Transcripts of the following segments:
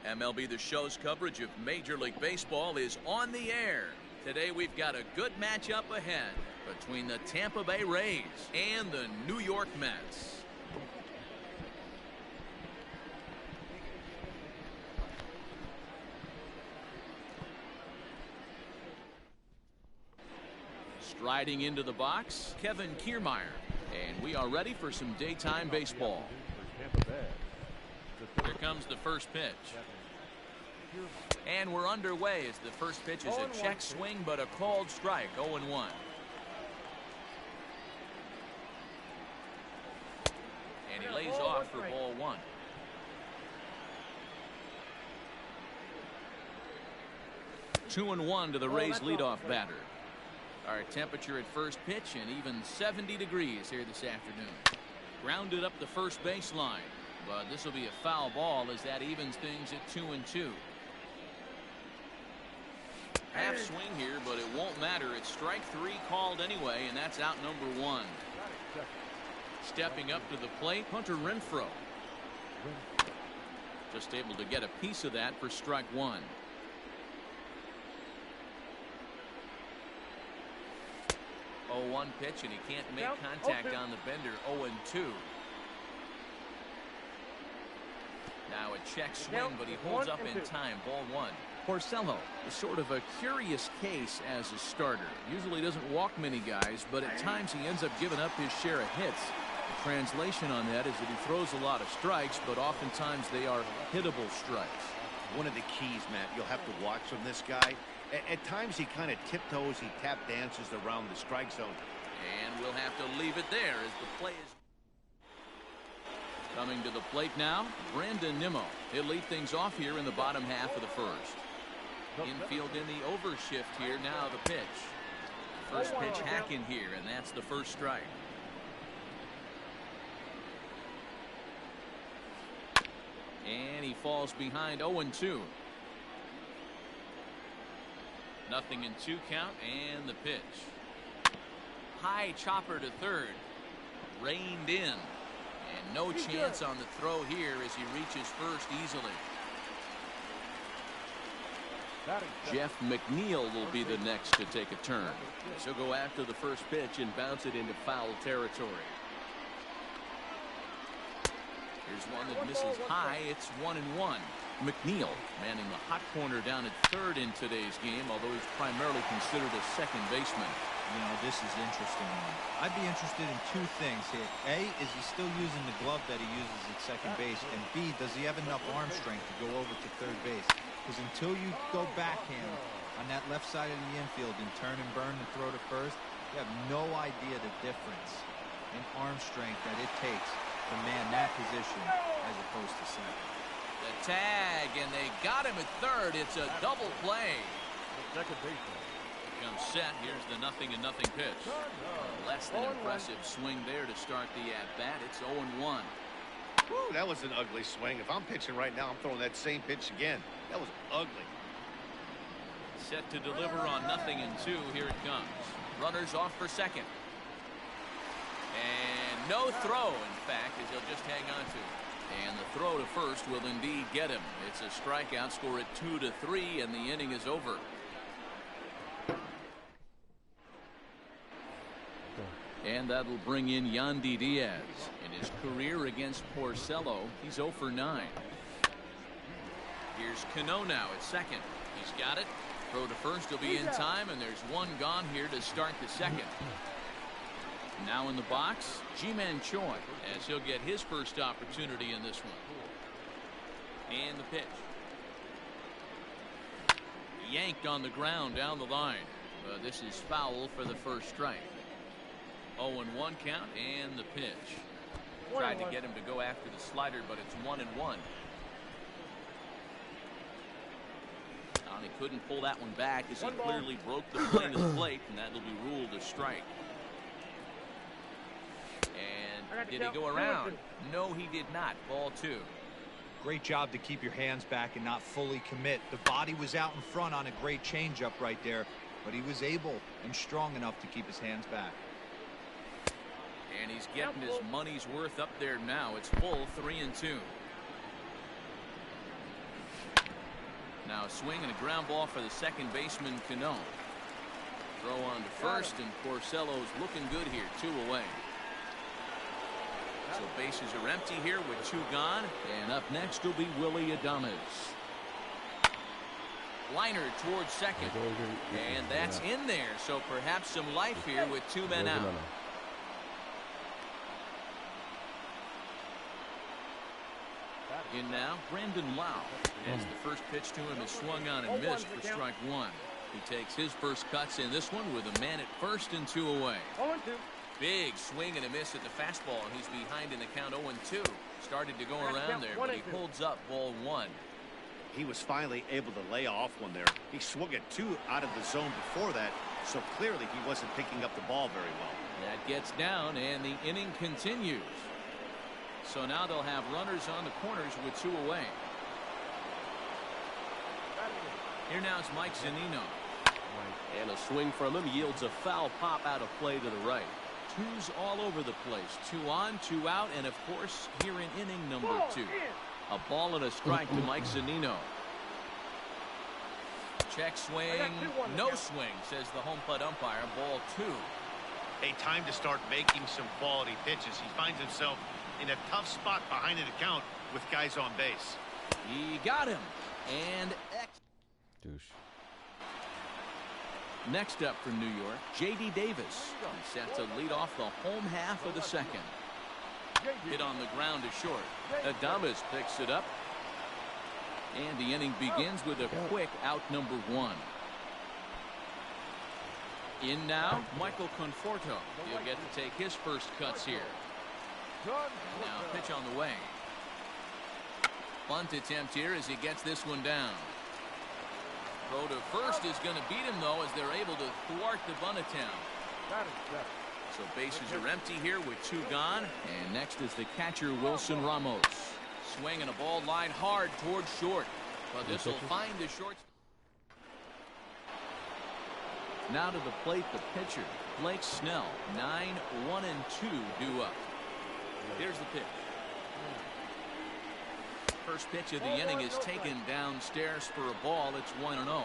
MLB The Show's coverage of Major League Baseball is on the air. Today we've got a good matchup ahead between the Tampa Bay Rays and the New York Mets. Striding into the box, Kevin Kiermaier. And we are ready for some daytime baseball. Here comes the first pitch. And we're underway as the first pitch is a check swing, but a called strike, 0-1. And he lays off for ball one. Two and one to the Rays leadoff batter. Our temperature at first pitch and even 70 degrees here this afternoon. Grounded up the first baseline, but this will be a foul ball as that evens things at 2-2. Half swing here, but it won't matter. It's strike three called anyway, and that's out number one. Stepping up to the plate, Hunter Renfroe. Just able to get a piece of that for strike one. Oh, 1 pitch, and he can't make contact on the bender. 0-2. Now a check swing, but he holds up in time. Ball one. Porcello is sort of a curious case as a starter. Usually doesn't walk many guys, but at times he ends up giving up his share of hits. The translation on that is that he throws a lot of strikes, but oftentimes they are hittable strikes. One of the keys, Matt, you'll have to watch from this guy. At times he kind of tiptoes, he tap dances around the strike zone. And we'll have to leave it there as the play is coming to the plate now. Brandon Nimmo. He'll lead things off here in the bottom half of the first. Infield in the overshift here. Now the pitch. First pitch hack in here, and that's the first strike. And he falls behind. 0-2. 0-2 count, and the pitch. High chopper to third. Reined in. And no chance on the throw here as he reaches first easily. Jeff McNeil will be the next to take a turn. He'll go after the first pitch and bounce it into foul territory. Here's one that misses high. It's 1-1. McNeil manning the hot corner down at third in today's game, although he's primarily considered a second baseman. You know, this is interesting. I'd be interested in two things here. A, is he still using the glove that he uses at second base? And B, does he have enough arm strength to go over to third base? Because until you go backhand on that left side of the infield and turn and burn the throw to first, you have no idea the difference in arm strength that it takes to man that position as opposed to second. The tag, and they got him at third. It's a double play. Second baseman. Comes set. Here's the 0-0 pitch. Less than impressive swing there to start the at-bat. It's 0-1. Woo, that was an ugly swing. If I'm pitching right now, I'm throwing that same pitch again. That was ugly. Set to deliver on 0-2. Here it comes. Runners off for second. And no throw, in fact, as he'll just hang on to it. And the throw to first will indeed get him. It's a strikeout, score at 2-3, and the inning is over. And that'll bring in Yandy Diaz. In his career against Porcello, he's 0 for 9. Here's Cano now at second. He's got it. Throw to first will be in time, and there's one gone here to start the second. Now in the box, Ji-Man Choi, as he'll get his first opportunity in this one. the pitch. Yanked on the ground down the line. This is foul for the first strike. 0-1 count and the pitch. Tried to get him to go after the slider, but it's 1-1. He couldn't pull that one back as he clearly broke the plane of the plate, and that'll be ruled a strike. And did he go around? No, he did not. Ball 2. Great job to keep your hands back and not fully commit. The body was out in front on a great changeup right there, but he was able and strong enough to keep his hands back. And he's getting his money's worth up there now. It's full 3-2. Now a swing and a ground ball for the second baseman, Cano. Throw on to first, and Porcello's looking good here. 2 away. So bases are empty here with 2 gone. And up next will be Willie Adames. Liner towards second. And that's in there. So perhaps some life here with 2 men out. In now, Brandon Lau. As the first pitch to him is swung on and missed for strike 1. He takes his first cuts in this one with a man at first and 2 away. 0-2. Big swing and a miss at the fastball, and he's behind in the count 0-2. Started to go around there, but he holds up ball 1. He was finally able to lay off one there. He swung at 2 out of the zone before that, so clearly he wasn't picking up the ball very well. That gets down, and the inning continues. So now they'll have runners on the corners with 2 away. Here now is Mike Zunino. And a swing from him yields a foul pop out of play to the right. 2's all over the place. 2 on, 2 out, and of course here in inning number 2. A ball and a strike to Mike Zunino. Check swing. No swing, says the home plate umpire. Ball 2. A time to start making some quality pitches. He finds himself in a tough spot behind an account with guys on base. He got him. And douche. Next up for New York, J.D. Davis. He's set to lead off the home half of the second. Hit on the ground to short. Adames picks it up. And the inning begins with a quick out number 1. In now, Michael Conforto. He'll get to take his first cuts here. Now pitch on the way. Bunt attempt here as he gets this one down. Throw to first is going to beat him, though, as they're able to thwart the bunt attempt. So bases are empty here with 2 gone. And next is the catcher, Wilson Ramos. Swing and a ball line hard towards short. But this will find the short. Now to the plate, the pitcher, Blake Snell. 9-1-2 due up. Here's the pitch. First pitch of the inning is taken downstairs for a ball. It's 1-0.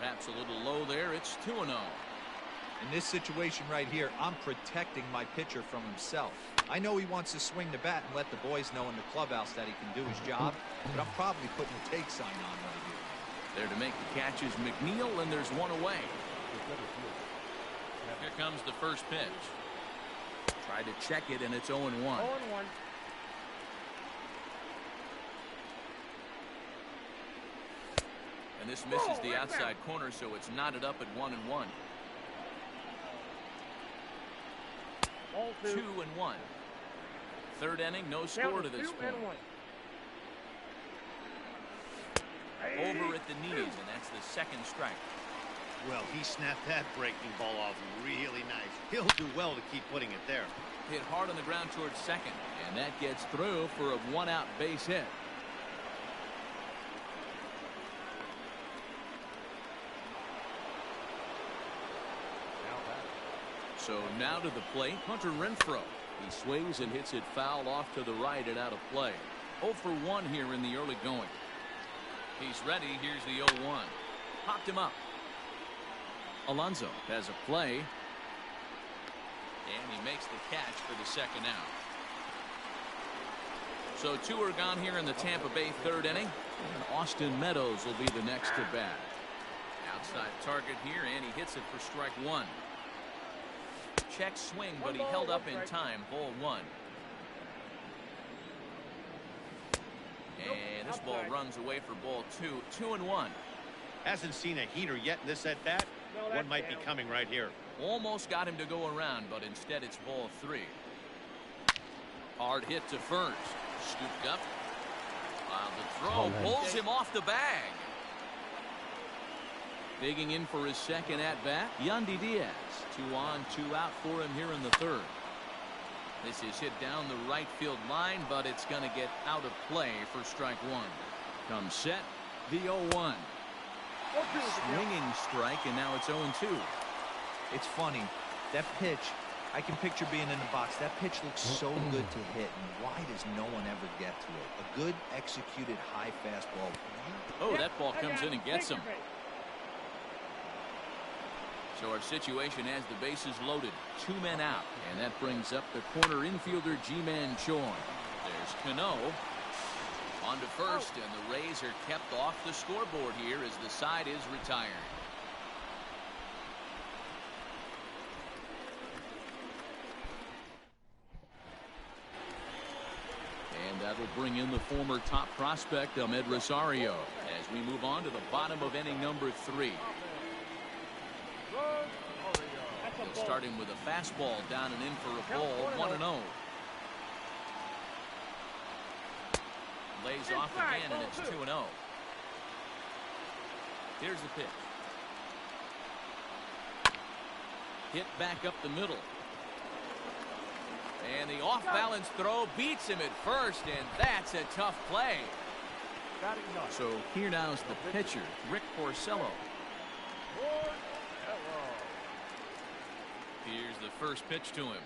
Perhaps a little low there. It's 2-0. In this situation right here, I'm protecting my pitcher from himself. I know he wants to swing the bat and let the boys know in the clubhouse that he can do his job, but I'm probably putting a take sign on right here. There to make the catch is McNeil, and there's 1 away. Here comes the first pitch. Tried to check it, and it's 0-1. 0-1. And this misses the outside corner, so it's knotted up at 1-1. 2-1. Third inning, no score to this point. Over at the knees, and that's the second strike. Well, he snapped that breaking ball off really nice. He'll do well to keep putting it there. Hit hard on the ground towards second, and that gets through for a 1-out base hit. So now to the plate, Hunter Renfroe. He swings and hits it foul off to the right and out of play. 0 for 1 here in the early going. He's ready. Here's the 0-1. Popped him up. Alonso has a play. And he makes the catch for the second out. So 2 are gone here in the Tampa Bay third inning. And Austin Meadows will be the next to bat. Outside target here, and he hits it for strike 1. Check swing, but he held up in time. Ball 1. This ball runs away for ball 2. 2-1. Hasn't seen a heater yet in this at-bat. One might be coming right here. Almost got him to go around, but instead it's ball 3. Hard hit to first. Scooped up. While the throw pulls him off the bag. Digging in for his second at-bat, Yandy Diaz. 2 on, 2 out for him here in the third. This is hit down the right field line, but it's going to get out of play for strike 1. Comes set, the 0-1. Swinging strike, and now it's 0-2. It's funny. That pitch, I can picture being in the box. That pitch looks so good to hit, and why does no one ever get to it? A good executed high fastball. Oh, that ball comes in and gets him. So our situation has the bases loaded. 2 men out. And that brings up the corner infielder, Ji-Man Choi. There's Cano. On to first, and the Rays are kept off the scoreboard here as the side is retired. And that'll bring in the former top prospect, Ahmed Rosario, as we move on to the bottom of inning number 3. They'll start him with a fastball down and in for a ball. 1-0. Lays off again, and it's 2-0. Here's the pitch. Hit back up the middle. And the off-balance throw beats him at first, and that's a tough play. So here now is the pitcher, Rick Porcello. Here's the first pitch to him.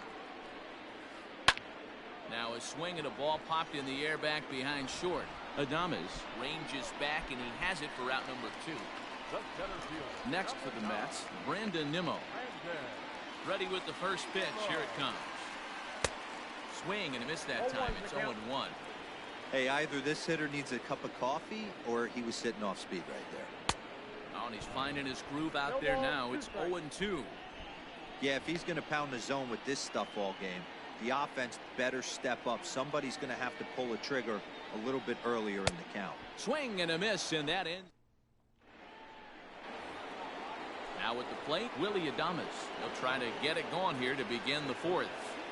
Now a swing and a ball popped in the air back behind short. Adames ranges back, and he has it for out number 2. Next for the Mets, Brandon Nimmo. Ready with the first pitch. Here it comes. Swing and a miss that time. It's 0-1. Hey, either this hitter needs a cup of coffee or he was sitting off speed right there. Oh, and he's finding his groove out there now. It's 0-2. Yeah, if he's going to pound the zone with this stuff all game, the offense better step up. Somebody's going to have to pull a trigger a little bit earlier in the count. Swing and a miss, and that ends. Now at the plate, Willie Adames. He'll try to get it going here to begin the 4th.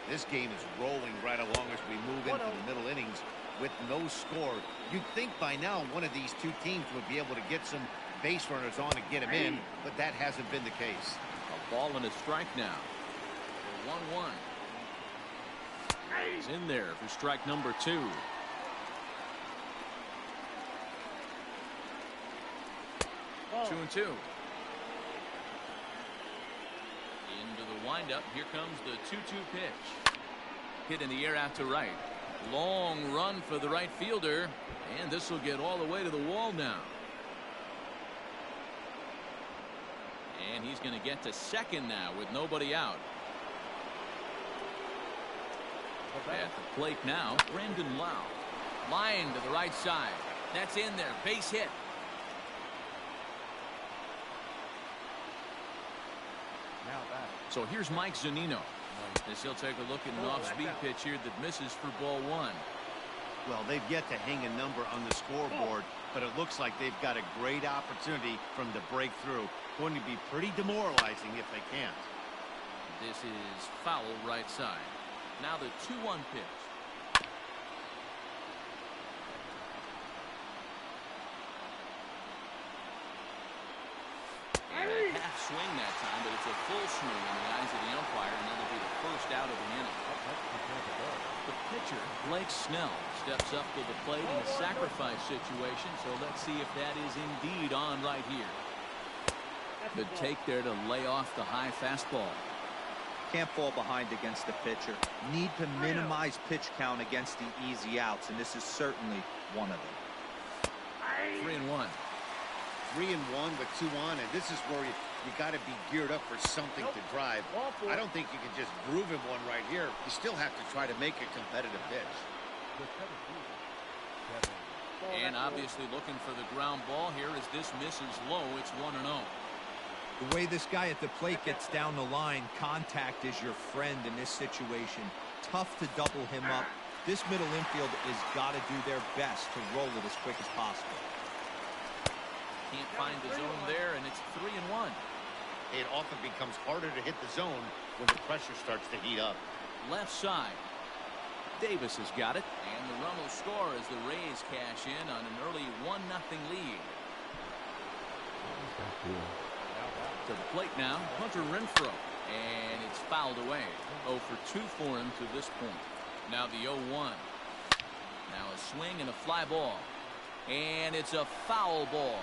This game is rolling right along as we move into the middle innings with no score. You'd think by now one of these two teams would be able to get some base runners on and get them in, but that hasn't been the case. A ball and a strike now. 1-1. He's in there for strike number 2. Oh. 2-2. Into the windup. Here comes the 2-2 pitch. Hit in the air out to right. Long run for the right fielder, and this will get all the way to the wall now. And he's going to get to second now with nobody out. At the plate now, Brandon Lau. Line to the right side. That's in there. Base hit. So here's Mike Zunino. As he'll take a look at an off-speed pitch here that misses for ball 1. Well, they've yet to hang a number on the scoreboard, but it looks like they've got a great opportunity from the breakthrough. Going to be pretty demoralizing if they can't. This is foul right side. Now the 2-1 pitch. And a half swing that time, but it's a full swing in the eyes of the umpire, and that'll be the first out of the inning. The pitcher, Blake Snell, steps up to the plate in a sacrifice situation, so let's see if that is indeed on right here. Good take there to lay off the high fastball. Can't fall behind against the pitcher. Need to minimize pitch count against the easy outs, and this is certainly one of them. 3-1. 3-1 with 2 on, and this is where you got to be geared up for something to drive. I don't think you can just groove him one right here. You still have to try to make a competitive pitch. And obviously looking for the ground ball here as this misses low. It's 1-0. The way this guy at the plate gets down the line, contact is your friend in this situation. Tough to double him up. This middle infield has got to do their best to roll it as quick as possible. Can't find the zone there, and it's 3-1. It often becomes harder to hit the zone when the pressure starts to heat up. Left side. Davis has got it, and the run will score as the Rays cash in on an early 1-0 lead. To the plate now, Hunter Renfroe, and it's fouled away. 0 for 2 for him to this point. Now the 0-1. Now a swing and a fly ball, and it's a foul ball.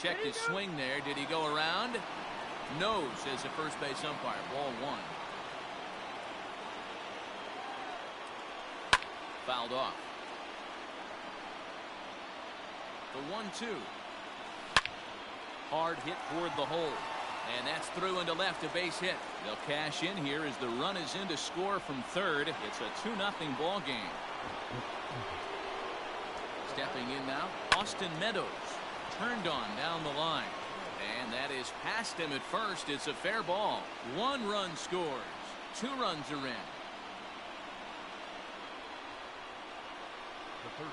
Checked his swing there. Did he go around? No, says the first base umpire. Ball 1. Fouled off. The 1-2. Hard hit toward the hole. And that's through into left, a base hit. They'll cash in here as the run is in to score from third. It's a 2-0 ball game. Stepping in now, Austin Meadows. Turned on down the line. And that is past him at first. It's a fair ball. 1 run scores. 2 runs are in.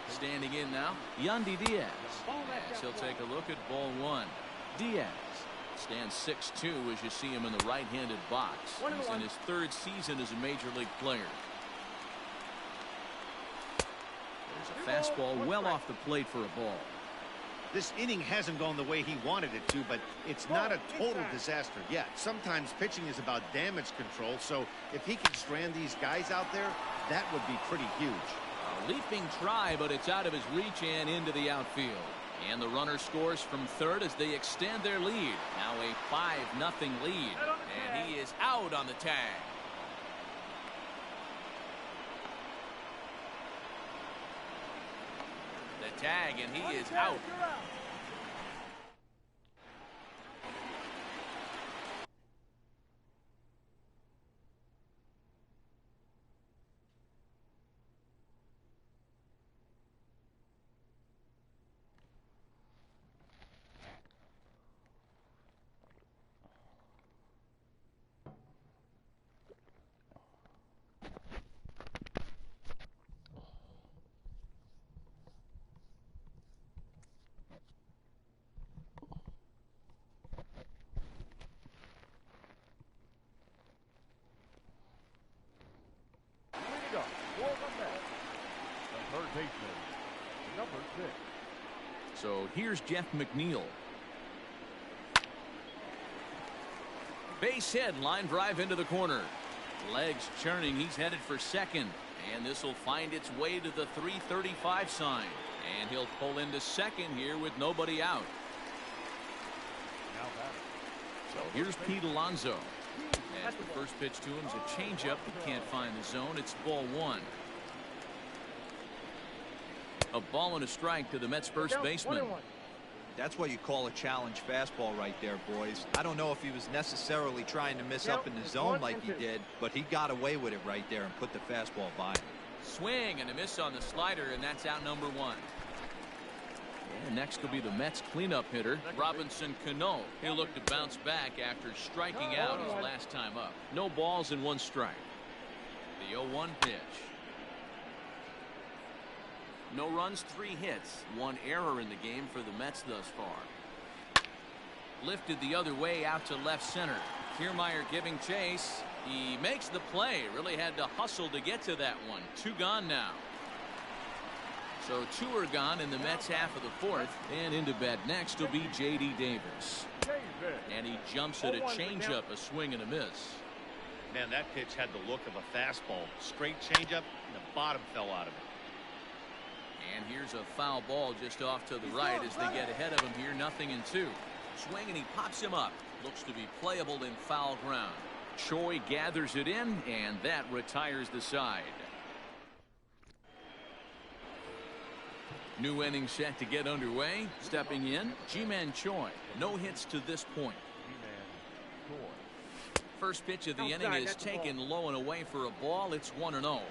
Standing in now, Yandy Diaz. As he'll take a look at ball 1. Diaz stands 6'2" as you see him in the right-handed box. He's in his 3rd season as a major league player. There's a fastball well off the plate for a ball. This inning hasn't gone the way he wanted it to, but it's not a total disaster yet. Sometimes pitching is about damage control, so if he can strand these guys out there, that would be pretty huge. A leaping try, but it's out of his reach and into the outfield. And the runner scores from third as they extend their lead. Now a 5-0 lead, and he is out on the tag. The tag, and he is out. So here's Jeff McNeil. Base hit, line drive into the corner. Legs churning, he's headed for second. And this will find its way to the 335 sign. And he'll pull into second here with nobody out. So here's Pete Alonso. As the first pitch to him is a changeup that can't find the zone. It's ball 1. A ball and a strike to the Mets first baseman. That's what you call a challenge fastball right there, boys. I don't know if he was necessarily trying to miss up in the zone like he did, but he got away with it right there and put the fastball by him. Swing and a miss on the slider, and that's out number 1. And next will be the Mets cleanup hitter, Robinson Cano. He'll look to bounce back after striking out his last time up. No balls and 1 strike. The 0-1 pitch. No runs, 3 hits. 1 error in the game for the Mets thus far. Lifted the other way out to left center. Kiermaier giving chase. He makes the play. Really had to hustle to get to that one. 2 gone now. So 2 are gone in the Mets half of the 4th. And into bat next will be J.D. Davis. And he jumps at a changeup, a swing and a miss. Man, that pitch had the look of a fastball. Straight changeup, and the bottom fell out of it. And here's a foul ball just off to the right as they get ahead of him here. 0-2. Swing, and he pops him up. Looks to be playable in foul ground. Choi gathers it in, and that retires the side. New inning set to get underway. Stepping in, Ji-Man Choi. No hits to this point. First pitch of the inning is taken low and away for a ball. It's 1-0.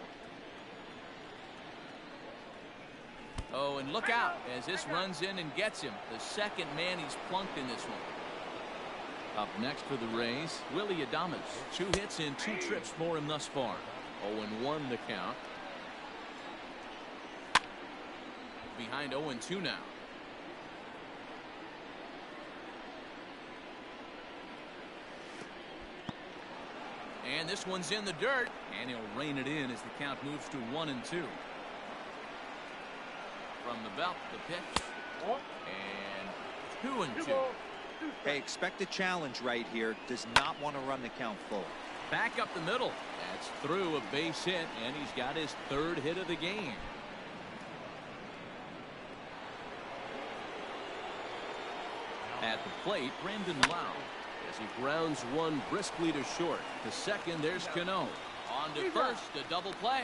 Oh, and look out as this runs in and gets him. The second man he's plunked in this one. Up next for the Rays, Willie Adames. 2 hits in 2 trips for him thus far. 0-1 the count. Behind 0-2 now. And this one's in the dirt, and he'll rein it in as the count moves to 1-2. From the belt, the pitch, and 2-2. Hey, expect a challenge right here. Does not want to run the count full. Back up the middle. That's through a base hit, and he's got his 3rd hit of the game. At the plate, Brandon Lau. As he grounds one briskly to short. To second, there's Cano. On to first, a double play.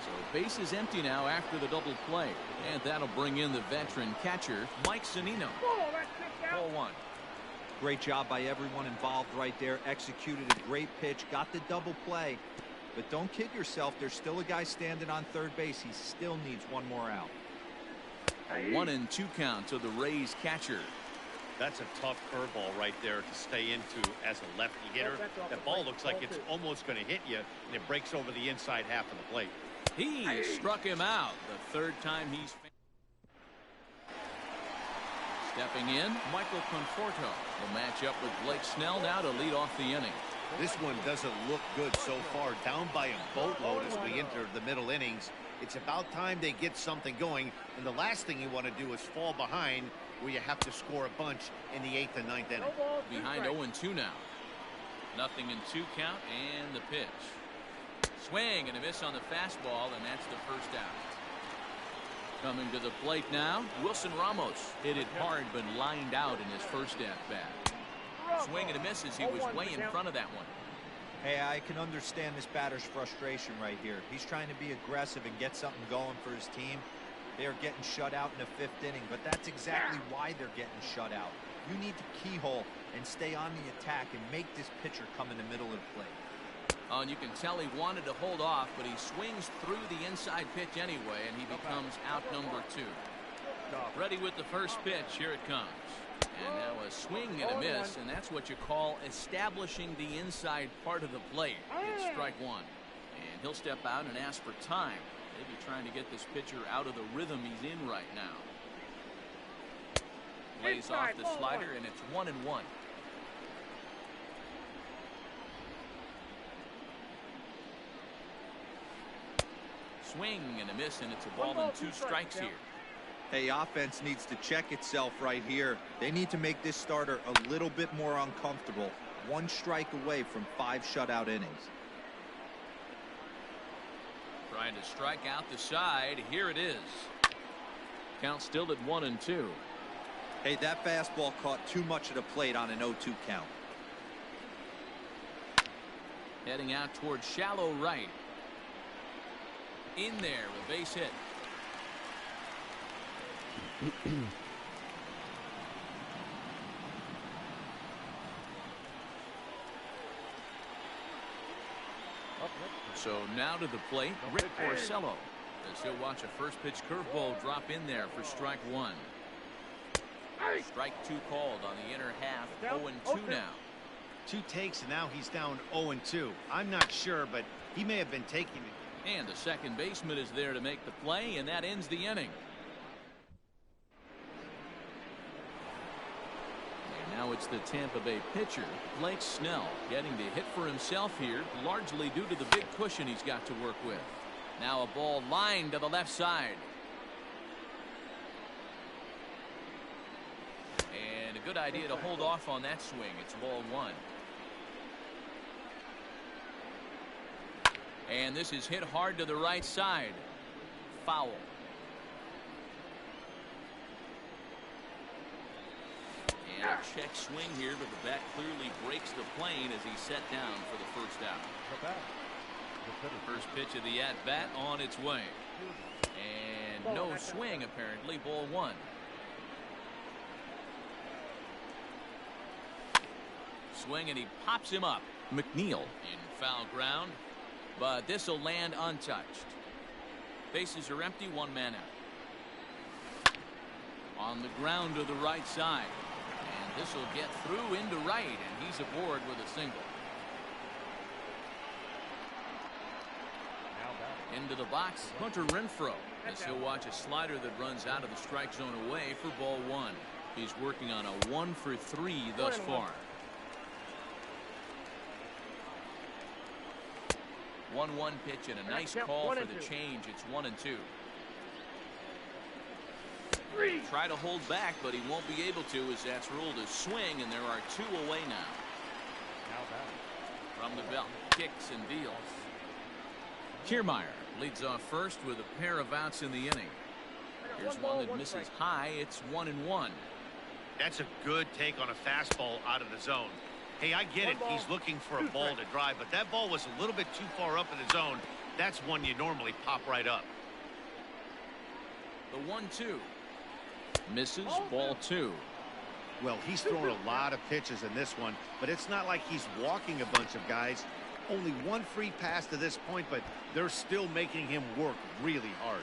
So base is empty now after the double play. And that'll bring in the veteran catcher, Mike Zunino. Ball 1. Great job by everyone involved right there. Executed a great pitch. Got the double play. But don't kid yourself. There's still a guy standing on 3rd base. He still needs one more out. A 1-2 count to the Rays catcher. That's a tough curveball right there to stay into as a lefty hitter. That ball looks like it's almost going to hit you, and it breaks over the inside half of the plate. He struck him out the 3rd time he's. Stepping in, Michael Conforto will match up with Blake Snell now to lead off the inning. This one doesn't look good so far. Down by a boatload as we enter the middle innings. It's about time they get something going, and the last thing you want to do is fall behind where you have to score a bunch in the 8th and 9th inning. Behind 0-2 now. 0-2 count, and the pitch. Swing and a miss on the fastball, and that's the 1st out. Coming to the plate now, Wilson Ramos hit it hard but lined out in his 1st at-bat. Swing and a miss as he was way in front of that one. Hey, I can understand this batter's frustration right here. He's trying to be aggressive and get something going for his team. They are getting shut out in the 5th inning, but that's exactly why they're getting shut out. You need to keyhole and stay on the attack and make this pitcher come in the middle of the plate. Oh, and you can tell he wanted to hold off, but he swings through the inside pitch anyway, and he becomes out number 2. Ready with the first pitch. Here it comes. And now a swing and a miss, and that's what you call establishing the inside part of the plate. It's strike 1. And he'll step out and ask for time. Maybe trying to get this pitcher out of the rhythm he's in right now. Lays off the slider, and it's 1-1. Swing and a miss, and it's a ball and 2 strikes here. Hey, offense needs to check itself right here. They need to make this starter a little bit more uncomfortable. 1 strike away from 5 shutout innings. Trying to strike out the side. Here it is. Count still at 1-2. Hey, that fastball caught too much of the plate on an 0-2 count. Heading out towards shallow right. In there, a base hit. So now to the plate, Rick Porcello, as he'll watch a first pitch curveball drop in there for strike 1. Strike 2 called on the inner half. 0-2 now. 2 takes, and now he's down 0-2. I'm not sure, but he may have been taking it. And the second baseman is there to make the play, and that ends the inning. And now it's the Tampa Bay pitcher, Blake Snell, getting to hit for himself here, largely due to the big cushion he's got to work with. Now a ball lined to the left side. And a good idea to hold off on that swing. It's ball 1. And this is hit hard to the right side. Foul. And a check swing here, but the bat clearly breaks the plane as he's set down for the first out. First pitch of the at-bat on its way. And no swing, apparently. Ball 1. Swing, and he pops him up. McNeil in foul ground. But this will land untouched. Bases are empty, 1 man out. On the ground to the right side. And this will get through into right, and he's aboard with a single. Into the box, Hunter Renfroe. As he'll watch a slider that runs out of the strike zone away for ball one. He's working on a 1-for-3 thus far. 1-1 pitch and a nice call for the change. It's 1-2. Try to hold back, but he won't be able to, as that's ruled a swing, and there are 2 away now. From the belt, kicks and deals. Kiermaier leads off first with a pair of outs in the inning. Here's one that misses high. It's 1-1. That's a good take on a fastball out of the zone. Hey, I get it. He's looking for a ball to drive, but that ball was a little bit too far up in the zone. That's one you normally pop right up. The 1-2. Misses, ball 2. Well, he's thrown a lot of pitches in this one, but it's not like he's walking a bunch of guys. Only one free pass to this point, but they're still making him work really hard.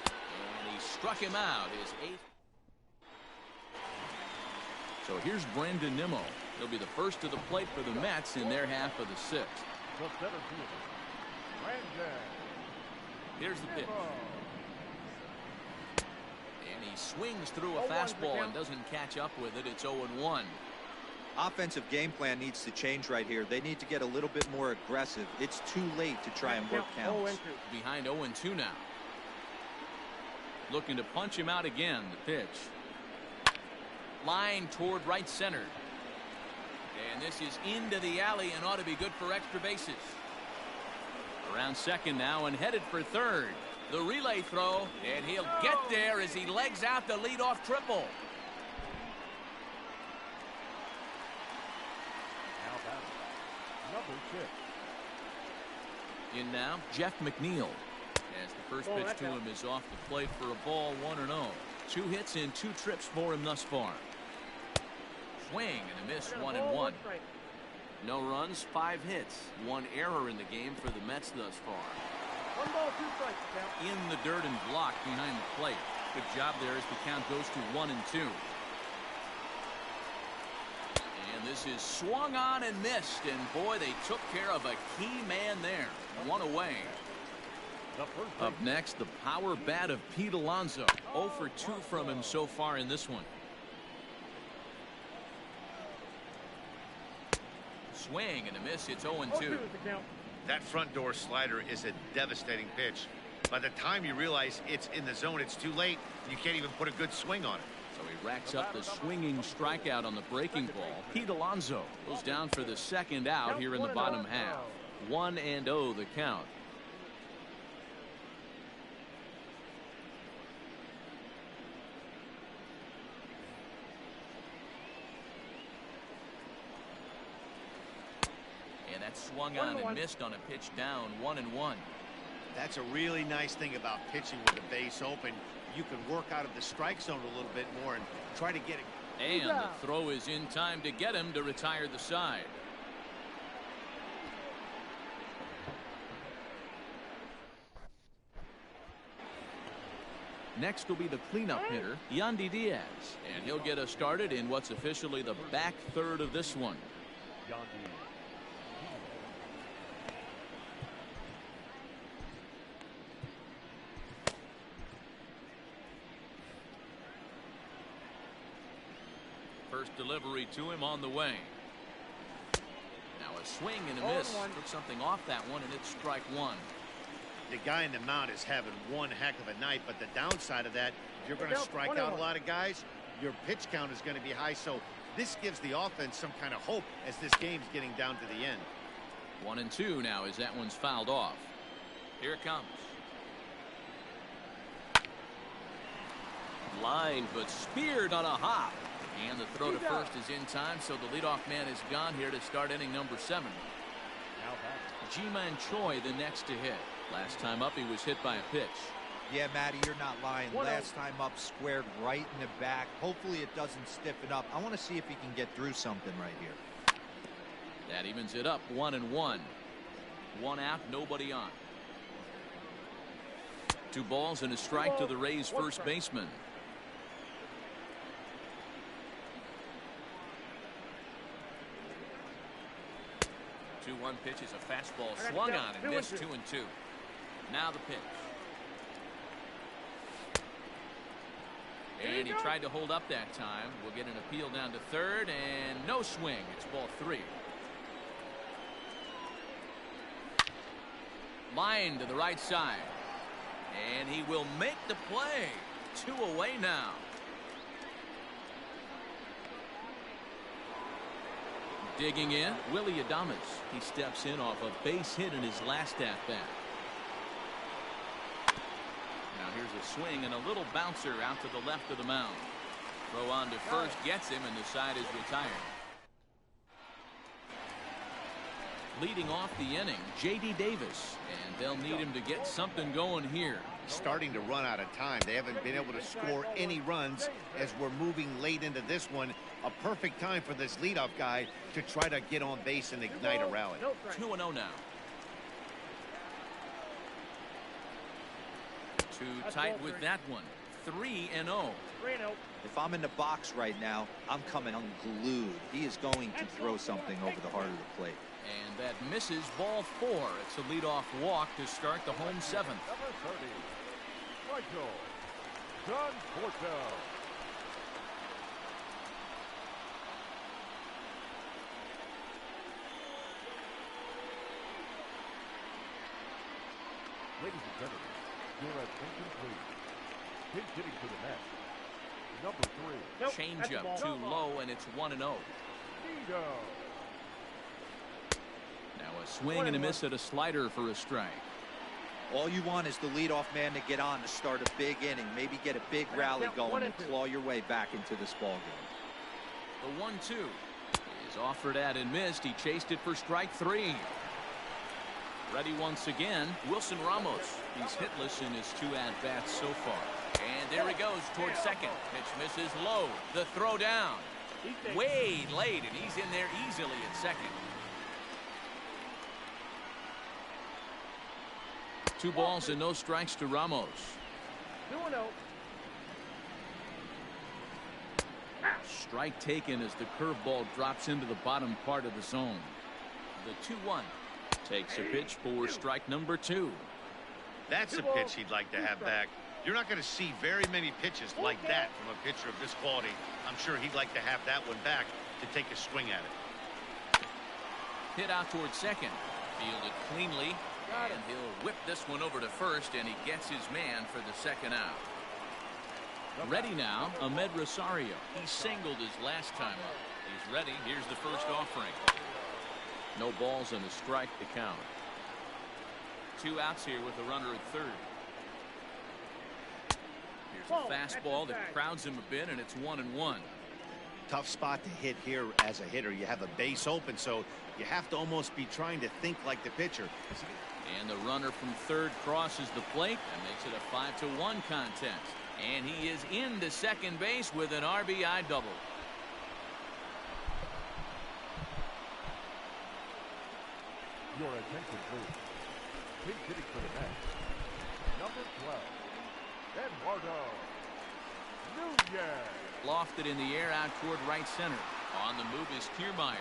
And he struck him out, his 8th. So here's Brandon Nimmo. He'll be the first to the plate for the Mets in their half of the 6th. Here's the pitch. And he swings through a fastball and doesn't catch up with it. It's 0-1. Offensive game plan needs to change right here. They need to get a little bit more aggressive. It's too late to try and work counts. Behind 0-2 now. Looking to punch him out again. The pitch. Line toward right center. And this is into the alley and ought to be good for extra bases. Around second now and headed for third. The relay throw, and he'll get there as he legs out the leadoff triple. In now, Jeff McNeil. As the first pitch to him is off the plate for a ball, 1-0. 2 hits and 2 trips for him thus far. Swing and a miss, 1-1. No runs, 5 hits. 1 error in the game for the Mets thus far. 1 ball, 2 strikes. In the dirt and blocked behind the plate. Good job there as the count goes to 1-2. And this is swung on and missed, and boy, they took care of a key man there. 1 away. Up next, the power bat of Pete Alonso. 0 for 2 from him so far in this one. Swing and a miss. It's 0-2. That front door slider is a devastating pitch. By the time you realize it's in the zone, it's too late. You can't even put a good swing on it. So he racks up the swinging strikeout on the breaking ball. Pete Alonso goes down for the second out here in the bottom half. 1-0 the count. And that swung on and missed on a pitch down. 1-1. That's a really nice thing about pitching with the base open. You can work out of the strike zone a little bit more and try to get it. And the throw is in time to get him to retire the side. Next will be the cleanup hitter, Yandy Diaz. And he'll get us started in what's officially the back third of this one. First delivery to him on the way. Now a swing and a miss. Took something off that one, and it's strike 1. The guy in the mound is having one heck of a night, but the downside of that, if you're going to strike out a lot of guys, your pitch count is going to be high. So this gives the offense some kind of hope as this game's getting down to the end. 1-2 now as that one's fouled off. Here it comes. Line, but speared on a hop. And the throw to first is in time, so the leadoff man is gone here to start inning number 7. Ji-Man Choi the next to hit. Last time up he was hit by a pitch. Yeah, Matty, you're not lying. Last time up squared right in the back. Hopefully it doesn't stiffen up. I want to see if he can get through something right here. That evens it up, 1-1. 1 out, nobody on. 2 balls and a strike to the Rays first baseman. 2-1 pitch is a fastball swung on and missed. 2-2. Now the pitch. And he tried to hold up that time. We'll get an appeal down to third, and no swing. It's ball 3. Line to the right side. And he will make the play. 2 away now. Digging in, Willie Adames. He steps in off a base hit in his last at-bat. Now here's a swing and a little bouncer out to the left of the mound. Throw on to first gets him, and the side is retired. Leading off the inning, J.D. Davis, and they'll need him to get something going here. Starting to run out of time. They haven't been able to score any runs as we're moving late into this one. A perfect time for this leadoff guy to try to get on base and ignite a rally. 2-0 now. Too tight with that one. 3-0. If I'm in the box right now, I'm coming unglued. He is going to throw something over the heart of the plate. And that misses. Ball 4. It's a leadoff walk to start the home 7th. Number 30, Michael John Porto. Ladies and gentlemen, your attention please. Pitch hitting to the net. Number 3. Changeup too low, and it's 1-0. Nito. Now a swing and a miss at a slider for a strike. All you want is the leadoff man to get on to start a big inning, maybe get a big rally going and claw your way back into this ball game. The 1-2 is offered at and missed. He chased it for strike 3. Ready once again, Wilson Ramos. He's hitless in his 2 at-bats so far. And there he goes towards second. Pitch misses low. The throw down. Way late, and he's in there easily at second. 2 balls and no strikes to Ramos. 2-0. Strike taken as the curveball drops into the bottom part of the zone. The 2-1 takes a pitch for strike number 2. That's a pitch he'd like to have back. You're not going to see very many pitches like that from a pitcher of this quality. I'm sure he'd like to have that one back to take a swing at it. Hit out towards second. Fielded cleanly. And he'll whip this one over to first, and he gets his man for the second out. Ready now, Ahmed Rosario. He singled his last time up. He's ready. Here's the first offering. No balls and a strike to count. 2 outs here with a runner at third. Here's a fastball that crowds him a bit, and it's 1-1. Tough spot to hit here as a hitter. You have a base open, so you have to almost be trying to think like the pitcher. And the runner from third crosses the plate and makes it a 5-1 contest. And he is into second base with an RBI double. Your attention please. Pitch hitting for the net. Number 12, Eduardo Nunez. Lofted in the air out toward right center. On the move is Kiermaier.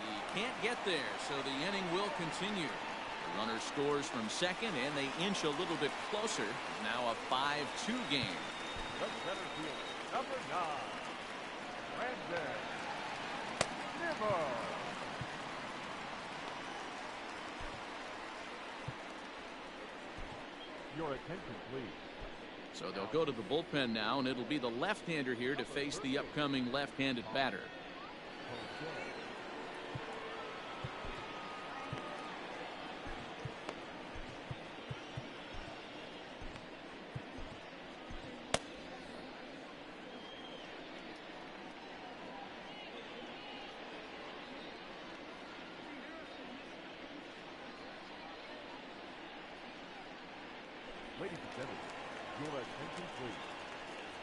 He can't get there, so the inning will continue. The runner scores from second, and they inch a little bit closer. Now a 5-2 game. The center fielder, number 9, Brandon Nimmo. Your attention, please. So they'll go to the bullpen now, and it'll be the left-hander here to face the upcoming left-handed batter. Ladies and gentlemen, your attention please.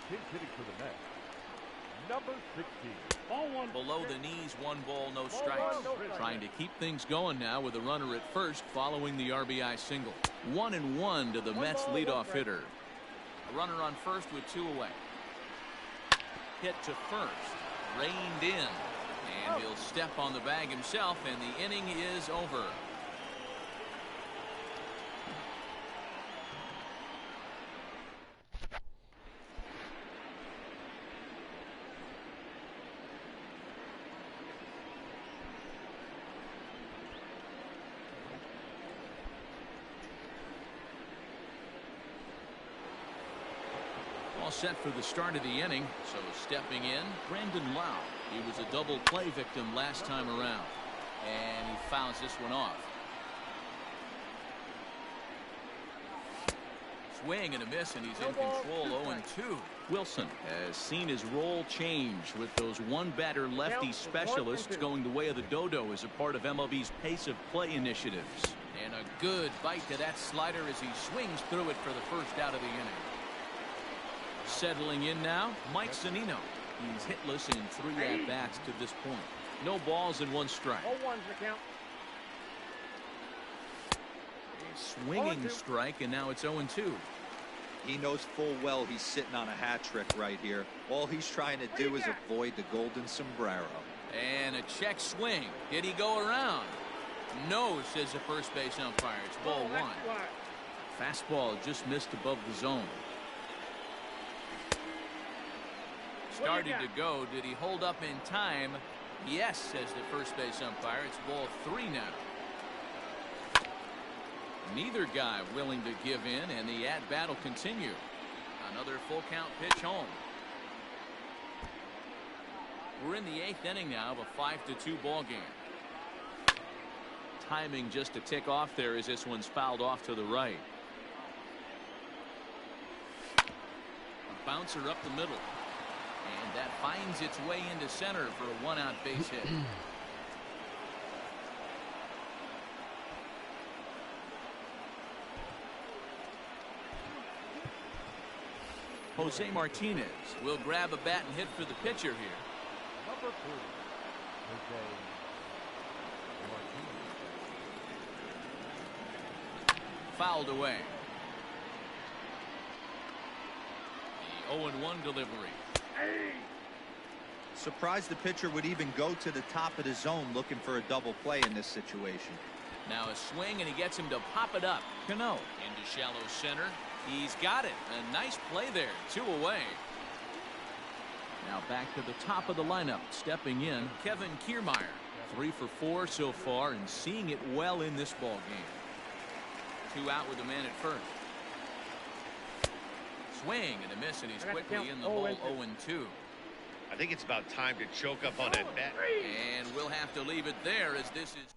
Pitch hitting for the net. Number 16. Below the knees, 1 ball, no strikes. Trying to keep things going now with a runner at first following the RBI single. 1-1 to the Mets leadoff hitter. A runner on first with 2 away. Hit to first. Reined in. And he'll step on the bag himself, and the inning is over. All set for the start of the inning. So stepping in, Brandon Lau. He was a double play victim last time around. And he fouls this one off. Swing and a miss, and he's in control. 0-2. Wilson has seen his role change with those one-batter lefty specialists going the way of the dodo as a part of MLB's pace of play initiatives. And a good bite to that slider as he swings through it for the first out of the inning. Settling in now, Mike Zunino. He's hitless in 3 at-bats to this point. No balls and 1 strike. 0-1's the count. A swinging strike, and now it's 0-2. He knows full well he's sitting on a hat trick right here. All he's trying to do is avoid the golden sombrero. And a check swing. Did he go around? No, says the first base umpire. It's ball 1. Fastball just missed above the zone. Started to go. Did he hold up in time? Yes, says the first base umpire. It's ball 3 now. Neither guy willing to give in, and the at-bat will continue. Another full count pitch home. We're in the 8th inning now of a 5-2 ball game. Timing just to tick off there as this one's fouled off to the right. A bouncer up the middle. And that finds its way into center for a 1-out base hit. Jose Martinez will grab a bat and hit for the pitcher here. Number 4. Jose Martinez. Fouled away. The 0-1 delivery. Surprised the pitcher would even go to the top of the zone looking for a double play in this situation. Now a swing, and he gets him to pop it up. Cano into shallow center. He's got it. A nice play there. 2 away. Now back to the top of the lineup. Stepping in, Kevin Kiermaier. 3 for 4 so far, and seeing it well in this ball game. 2 out with a man at first. Swing and a miss, and he's quickly in the hole. 0-2. I think it's about time to choke up on that bat. And we'll have to leave it there as this is